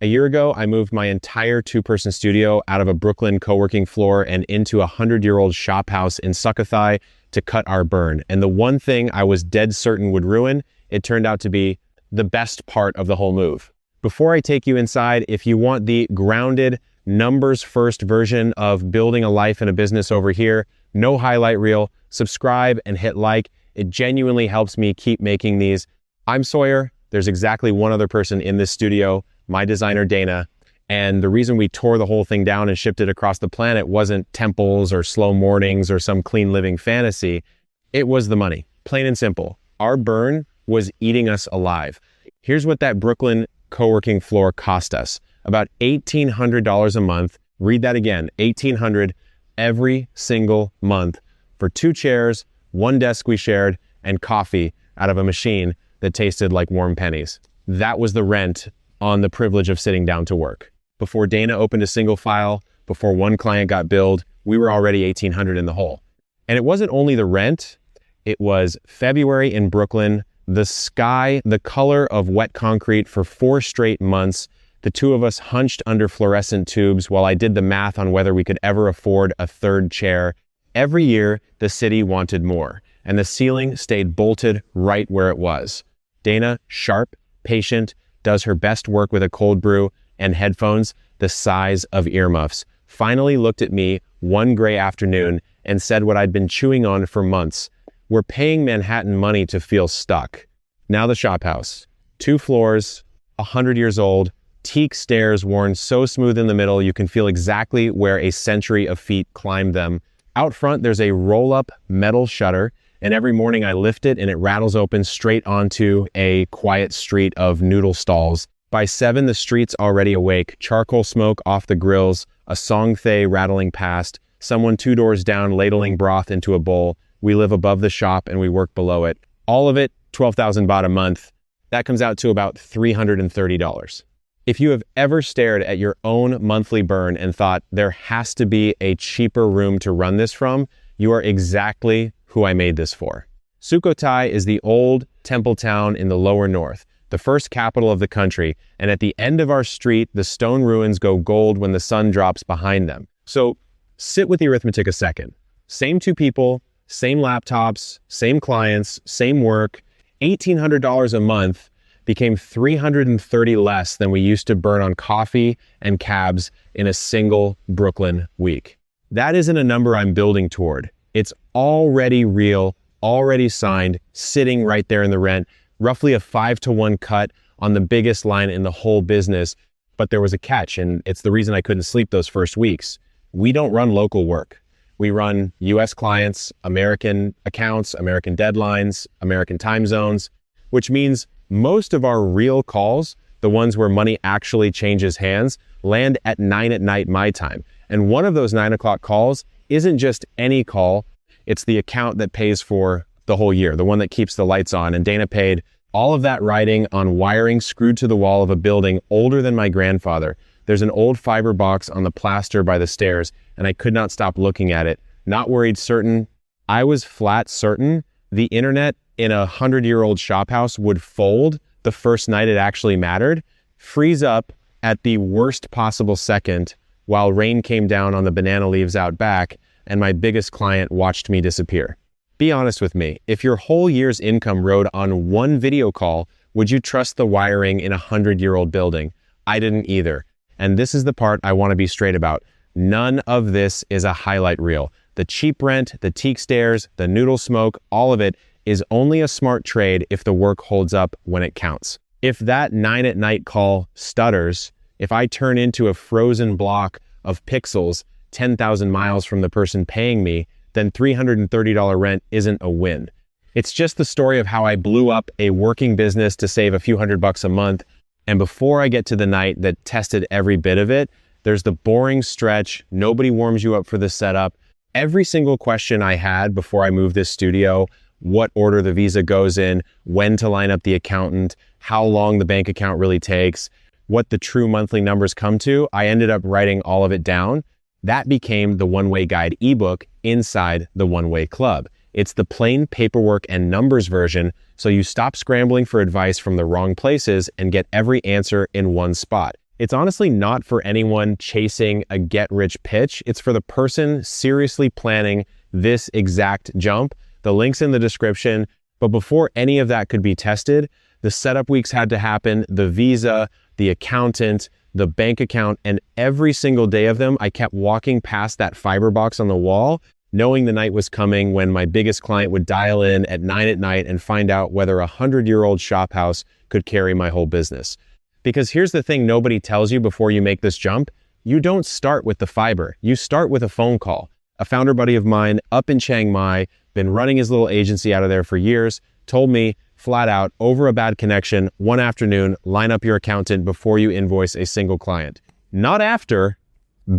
A year ago, I moved my entire two-person studio out of a Brooklyn co-working floor and into a 100-year-old shop house in Sukhothai to cut our burn. And the one thing I was dead certain would ruin, it turned out to be the best part of the whole move. Before I take you inside, if you want the grounded, numbers-first version of building a life and a business over here, no highlight reel, subscribe and hit like. It genuinely helps me keep making these. I'm Sawyer. There's exactly one other person in this studio, my designer, Dana. And the reason we tore the whole thing down and shipped it across the planet wasn't temples or slow mornings or some clean living fantasy. It was the money, plain and simple. Our burn was eating us alive. Here's what that Brooklyn co-working floor cost us. About $1,800 a month. Read that again, $1,800 every single month for 2 chairs, 1 desk we shared, and coffee out of a machine that tasted like warm pennies. That was the rent on the privilege of sitting down to work. Before Dana opened a single file, before one client got billed, we were already $1,800 in the hole. And it wasn't only the rent, it was February in Brooklyn, the sky, the color of wet concrete for 4 straight months, the two of us hunched under fluorescent tubes while I did the math on whether we could ever afford a 3rd chair. Every year, the city wanted more, and the ceiling stayed bolted right where it was. Dana, sharp, patient, does her best work with a cold brew and headphones the size of earmuffs, finally looked at me one gray afternoon and said what I'd been chewing on for months. We're paying Manhattan money to feel stuck. Now the shop house. 2 floors, 100 years old, teak stairs worn so smooth in the middle you can feel exactly where a century of feet climbed them. Out front, there's a roll-up metal shutter, and every morning I lift it and it rattles open straight onto a quiet street of noodle stalls. By 7, the street's already awake, charcoal smoke off the grills, a songthae rattling past, someone 2 doors down ladling broth into a bowl. We live above the shop and we work below it. All of it, 12,000 baht a month. That comes out to about $330. If you have ever stared at your own monthly burn and thought there has to be a cheaper room to run this from, you are exactly who I made this for. Sukhothai is the old temple town in the lower north, the first capital of the country, and at the end of our street, the stone ruins go gold when the sun drops behind them. So sit with the arithmetic a second. Same 2 people, same laptops, same clients, same work, $1,800 a month became $330 less than we used to burn on coffee and cabs in a single Brooklyn week. That isn't a number I'm building toward. It's already real, already signed, sitting right there in the rent, roughly a 5-to-1 cut on the biggest line in the whole business. But there was a catch, and it's the reason I couldn't sleep those first weeks. We don't run local work. We run US clients, American accounts, American deadlines, American time zones, which means most of our real calls, the ones where money actually changes hands, land at 9 at night my time. And one of those 9 o'clock calls isn't just any call, it's the account that pays for the whole year, the one that keeps the lights on. And Dana paid all of that writing on wiring screwed to the wall of a building older than my grandfather. There's an old fiber box on the plaster by the stairs, and I could not stop looking at it. Not worried, certain. I was flat certain the internet in a 100-year-old shop house would fold the first night it actually mattered, freeze up at the worst possible second while rain came down on the banana leaves out back and my biggest client watched me disappear. Be honest with me, if your whole year's income rode on one video call, would you trust the wiring in a 100-year-old building? I didn't either. And this is the part I want to be straight about. None of this is a highlight reel. The cheap rent, the teak stairs, the noodle smoke, all of it is only a smart trade if the work holds up when it counts. If that 9 at night call stutters, if I turn into a frozen block of pixels 10,000 miles from the person paying me, then $330 rent isn't a win. It's just the story of how I blew up a working business to save a few $100 a month. And before I get to the night that tested every bit of it, there's the boring stretch. Nobody warms you up for the setup. Every single question I had before I moved this studio, what order the visa goes in, when to line up the accountant, how long the bank account really takes, what the true monthly numbers come to, I ended up writing all of it down. That became the One-Way Guide ebook inside the One-Way Club. It's the plain paperwork and numbers version, so you stop scrambling for advice from the wrong places and get every answer in one spot. It's honestly not for anyone chasing a get-rich pitch. It's for the person seriously planning this exact jump. The link's in the description. But before any of that could be tested, the setup weeks had to happen, the visa, the accountant, the bank account, and every single day of them, I kept walking past that fiber box on the wall, knowing the night was coming when my biggest client would dial in at 9 at night and find out whether a 100-year-old shop house could carry my whole business. Because here's the thing nobody tells you before you make this jump. You don't start with the fiber. You start with a phone call. A founder buddy of mine up in Chiang Mai, been running his little agency out of there for years, told me flat out, over a bad connection, one afternoon, line up your accountant before you invoice a single client. Not after,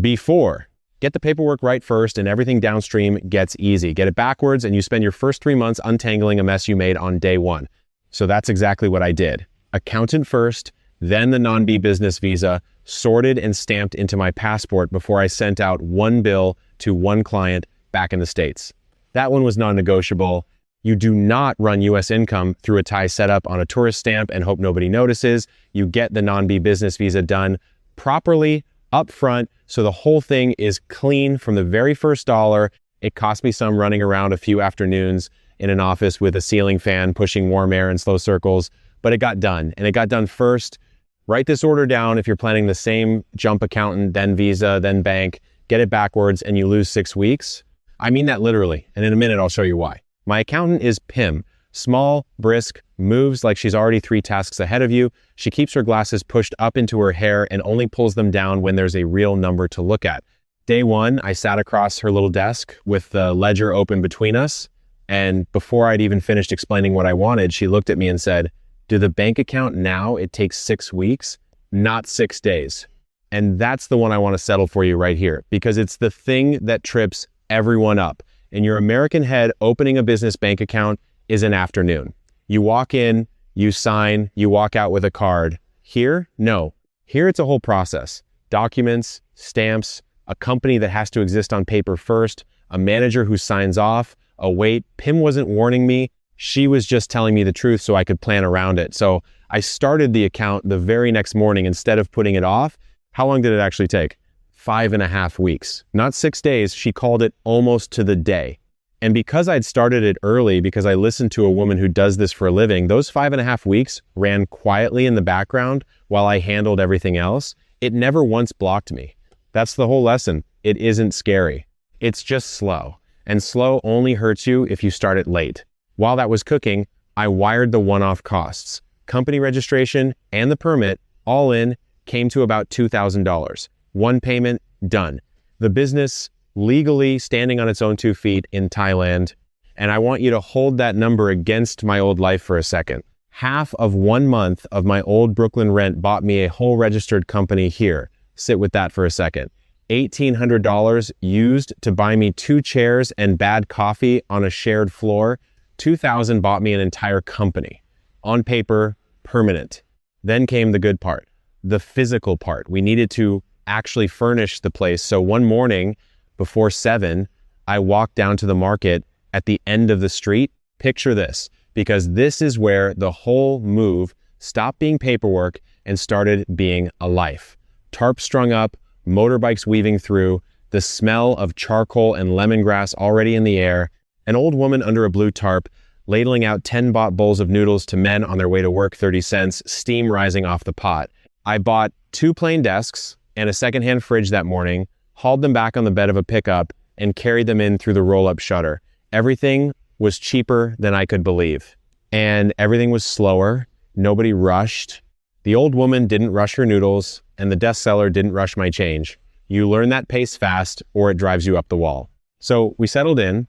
before. Get the paperwork right first and everything downstream gets easy. Get it backwards and you spend your first 3 months untangling a mess you made on day one. So that's exactly what I did. Accountant first, then the non-B business visa, sorted and stamped into my passport before I sent out one bill to one client back in the States. That one was non-negotiable. You do not run US income through a Thai setup on a tourist stamp and hope nobody notices. You get the non-B business visa done properly up front, so the whole thing is clean from the very first dollar. It cost me some running around a few afternoons in an office with a ceiling fan pushing warm air in slow circles, but it got done. And it got done first. Write this order down if you're planning the same jump accountant, then visa, then bank, get it backwards and you lose 6 weeks. I mean that literally, and in a minute I'll show you why. My accountant is Pim. Small, brisk, moves like she's already 3 tasks ahead of you. She keeps her glasses pushed up into her hair and only pulls them down when there's a real number to look at. Day one, I sat across her little desk with the ledger open between us. And before I'd even finished explaining what I wanted, she looked at me and said, "Do the bank account now, it takes 6 weeks, not 6 days." And that's the one I want to settle for you right here, because it's the thing that trips everyone up. In your American head, opening a business bank account is an afternoon. You walk in, you sign, you walk out with a card. Here, no. Here it's a whole process. Documents, stamps, a company that has to exist on paper first, a manager who signs off, a wait. Pim wasn't warning me. She was just telling me the truth so I could plan around it. So I started the account the very next morning instead of putting it off. How long did it actually take? 5.5 weeks. Not 6 days. She called it almost to the day. And because I'd started it early, because I listened to a woman who does this for a living, those 5.5 weeks ran quietly in the background while I handled everything else. It never once blocked me. That's the whole lesson. It isn't scary. It's just slow. And slow only hurts you if you start it late. While that was cooking, I wired the one-off costs. Company registration and the permit, all in, came to about $2,000. One payment, done. The business legally standing on its own 2 feet in Thailand. And I want you to hold that number against my old life for a second. Half of 1 month of my old Brooklyn rent bought me a whole registered company here. Sit with that for a second. $1,800 used to buy me 2 chairs and bad coffee on a shared floor. $2,000 bought me an entire company. On paper, permanent. Then came the good part, the physical part. We needed to actually furnish the place. So one morning before 7, I walked down to the market at the end of the street. Picture this, because this is where the whole move stopped being paperwork and started being a life. Tarp strung up, motorbikes weaving through, the smell of charcoal and lemongrass already in the air, an old woman under a blue tarp ladling out 10 baht bowls of noodles to men on their way to work, 30 cents, steam rising off the pot. I bought 2 plain desks and a secondhand fridge that morning, hauled them back on the bed of a pickup, and carried them in through the roll-up shutter. Everything was cheaper than I could believe. And everything was slower. Nobody rushed. The old woman didn't rush her noodles, and the desk seller didn't rush my change. You learn that pace fast, or it drives you up the wall. So we settled in.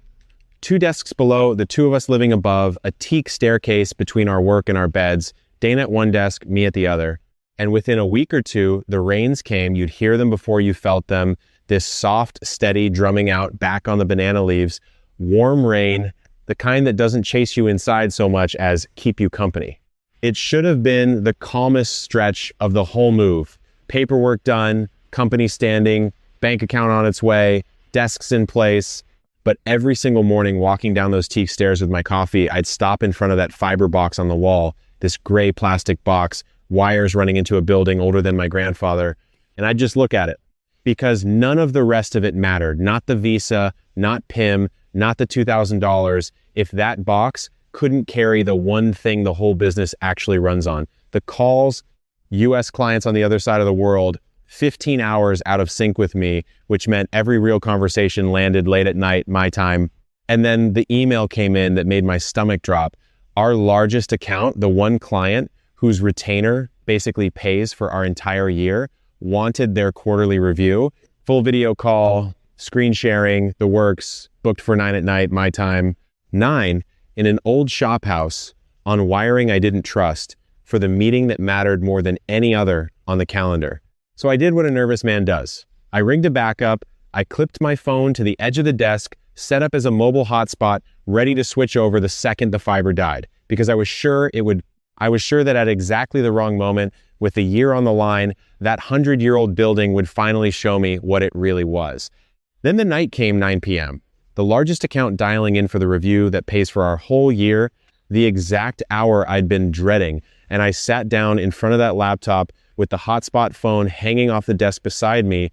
2 desks below, the 2 of us living above, a teak staircase between our work and our beds, Dana at one desk, me at the other. And within a week or 2, the rains came. You'd hear them before you felt them. This soft, steady drumming out back on the banana leaves. Warm rain, the kind that doesn't chase you inside so much as keep you company. It should have been the calmest stretch of the whole move. Paperwork done, company standing, bank account on its way, desks in place. But every single morning walking down those teak stairs with my coffee, I'd stop in front of that fiber box on the wall, this gray plastic box, wires running into a building older than my grandfather, and I'd just look at it because none of the rest of it mattered. Not the visa, not PIM, not the $2,000, if that box couldn't carry the one thing the whole business actually runs on. The calls, US clients on the other side of the world, 15 hours out of sync with me, which meant every real conversation landed late at night, my time. And then the email came in that made my stomach drop. Our largest account, the one client whose retainer basically pays for our entire year, wanted their quarterly review, full video call, screen sharing, the works, booked for 9 at night, my time. 9, in an old shop house on wiring I didn't trust for the meeting that mattered more than any other on the calendar. So I did what a nervous man does. I rigged a backup, I clipped my phone to the edge of the desk, set up as a mobile hotspot, ready to switch over the second the fiber died, because I was sure that at exactly the wrong moment, with the year on the line, that 100-year-old building would finally show me what it really was. Then the night came, 9 p.m. The largest account dialing in for the review that pays for our whole year, the exact hour I'd been dreading, and I sat down in front of that laptop with the hotspot phone hanging off the desk beside me,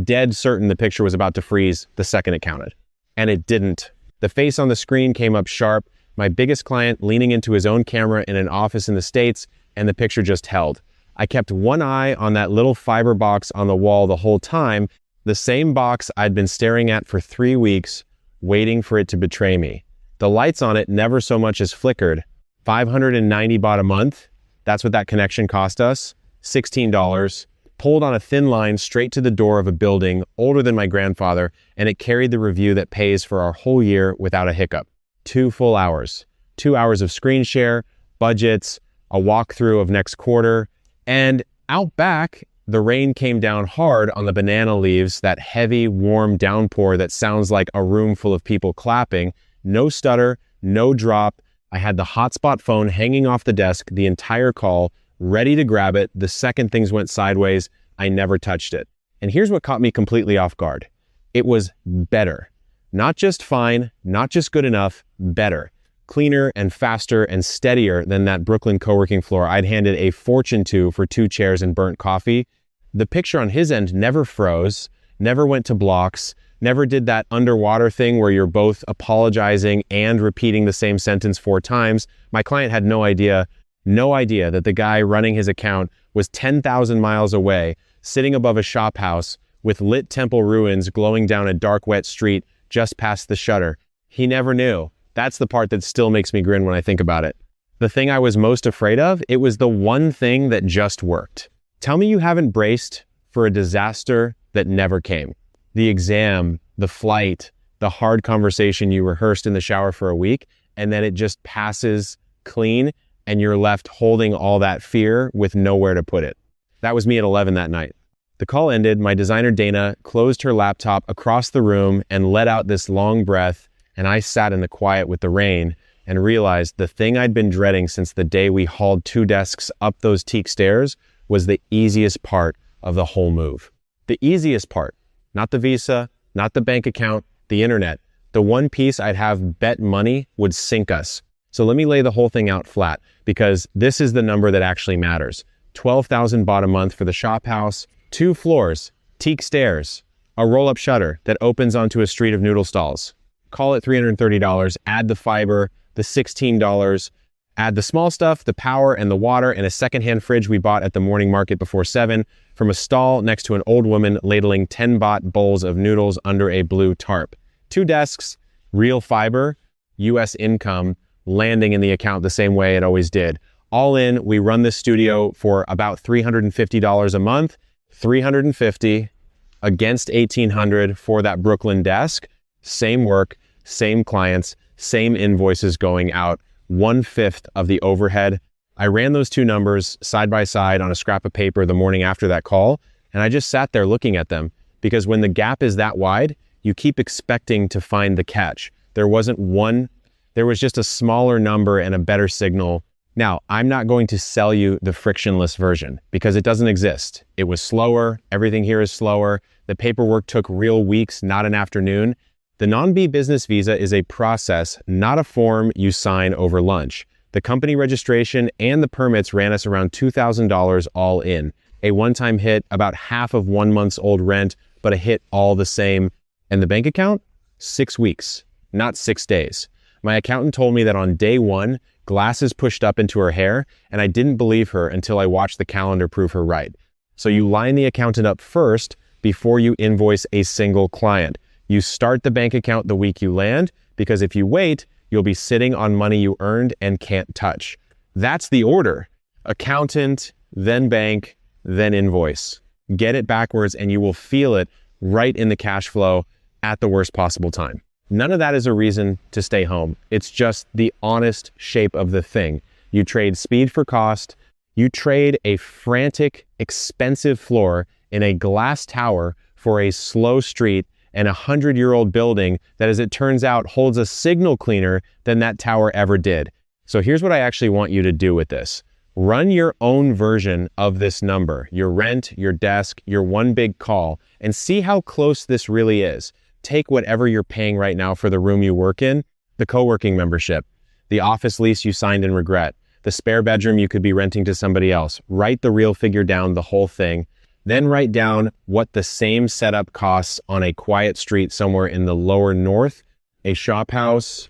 dead certain the picture was about to freeze the second it counted. And it didn't. The face on the screen came up sharp, my biggest client leaning into his own camera in an office in the States, and the picture just held. I kept one eye on that little fiber box on the wall the whole time, the same box I'd been staring at for 3 weeks, waiting for it to betray me. The lights on it never so much as flickered. 590 baht a month, that's what that connection cost us. $16, pulled on a thin line straight to the door of a building older than my grandfather, and it carried the review that pays for our whole year without a hiccup. 2 full hours. 2 hours of screen share, budgets, a walkthrough of next quarter, and out back, the rain came down hard on the banana leaves, that heavy, warm downpour that sounds like a room full of people clapping. No stutter, no drop. I had the hotspot phone hanging off the desk the entire call, ready to grab it the second things went sideways. I never touched it. And here's what caught me completely off guard. It was better. Not just fine, not just good enough, better. Cleaner and faster and steadier than that Brooklyn co-working floor I'd handed a fortune to for 2 chairs and burnt coffee. The picture on his end never froze, never went to blocks, never did that underwater thing where you're both apologizing and repeating the same sentence 4 times. My client had no idea that the guy running his account was 10,000 miles away, sitting above a shop house with lit temple ruins glowing down a dark, wet street just past the shutter. He never knew. That's the part that still makes me grin when I think about it. The thing I was most afraid of, it was the one thing that just worked. Tell me you haven't braced for a disaster that never came. The exam, the flight, the hard conversation you rehearsed in the shower for a week, and then it just passes clean and you're left holding all that fear with nowhere to put it. That was me at 11 that night. The call ended, my designer Dana closed her laptop across the room and let out this long breath, and I sat in the quiet with the rain and realized the thing I'd been dreading since the day we hauled 2 desks up those teak stairs was the easiest part of the whole move. The easiest part, not the visa, not the bank account, the internet. The one piece I'd have bet money would sink us. So let me lay the whole thing out flat, because this is the number that actually matters. 12,000 baht a month for the shop house, 2 floors, teak stairs, a roll-up shutter that opens onto a street of noodle stalls. Call it $330, add the fiber, the $16, add the small stuff, the power and the water, and a secondhand fridge we bought at the morning market before 7 from a stall next to an old woman ladling 10 baht bowls of noodles under a blue tarp. 2 desks, real fiber, US income, landing in the account the same way it always did. All in, we run this studio for about $350 a month, $350 against $1,800 for that Brooklyn desk. Same work, same clients, same invoices going out, 1/5 of the overhead. I ran those 2 numbers side by side on a scrap of paper the morning after that call, and I just sat there looking at them, because when the gap is that wide, you keep expecting to find the catch. There wasn't one, there was just a smaller number and a better signal. Now, I'm not going to sell you the frictionless version because it doesn't exist. It was slower, everything here is slower, the paperwork took real weeks, not an afternoon. The non-B business visa is a process, not a form you sign over lunch. The company registration and the permits ran us around $2,000 all in. A one-time hit, about half of 1 month's old rent, but a hit all the same. And the bank account? 6 weeks, not 6 days. My accountant told me that on day 1, glasses pushed up into her hair, and I didn't believe her until I watched the calendar prove her right. So you line the accountant up first before you invoice a single client. You start the bank account the week you land, because if you wait, you'll be sitting on money you earned and can't touch. That's the order. Accountant, then bank, then invoice. Get it backwards and you will feel it right in the cash flow at the worst possible time. None of that is a reason to stay home. It's just the honest shape of the thing. You trade speed for cost. You trade a frantic, expensive floor in a glass tower for a slow street and a 100-year-old building that, as it turns out, holds a signal cleaner than that tower ever did. So here's what I actually want you to do with this. Run your own version of this number, your rent, your desk, your one big call, and see how close this really is. Take whatever you're paying right now for the room you work in, the co-working membership, the office lease you signed and regret, the spare bedroom you could be renting to somebody else. Write the real figure down, the whole thing. Then write down what the same setup costs on a quiet street somewhere in the lower north, a shop house,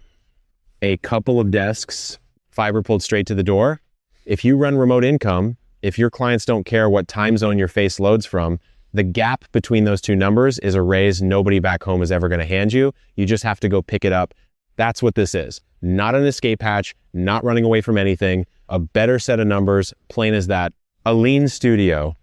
a couple of desks, fiber pulled straight to the door. If you run remote income, if your clients don't care what time zone your face loads from, the gap between those two numbers is a raise nobody back home is ever going to hand you. You just have to go pick it up. That's what this is. Not an escape hatch, not running away from anything, a better set of numbers, plain as that. A lean studio,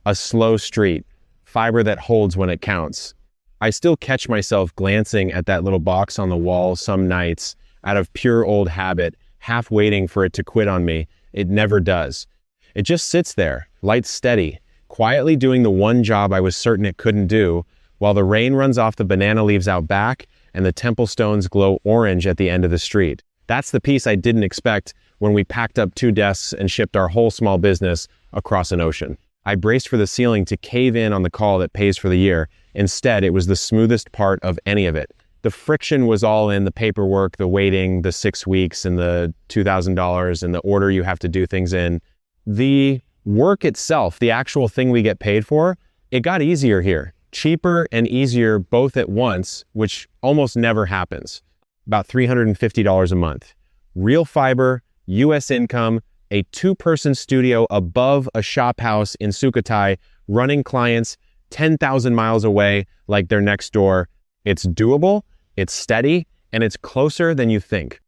a slow street, fiber that holds when it counts. I still catch myself glancing at that little box on the wall some nights out of pure old habit, half waiting for it to quit on me. It never does. It just sits there, lights steady, quietly doing the one job I was certain it couldn't do, while the rain runs off the banana leaves out back and the temple stones glow orange at the end of the street. That's the piece I didn't expect when we packed up 2 desks and shipped our whole small business across an ocean. I braced for the ceiling to cave in on the call that pays for the year. Instead, it was the smoothest part of any of it. The friction was all in the paperwork, the waiting, the 6 weeks, and the $2,000, and the order you have to do things in. The work itself, the actual thing we get paid for, it got easier here. Cheaper and easier both at once, which almost never happens. About $350 a month. Real fiber, US income, a 2-person studio above a shop house in Sukhothai, running clients 10,000 miles away like they're next door. It's doable, it's steady, and it's closer than you think.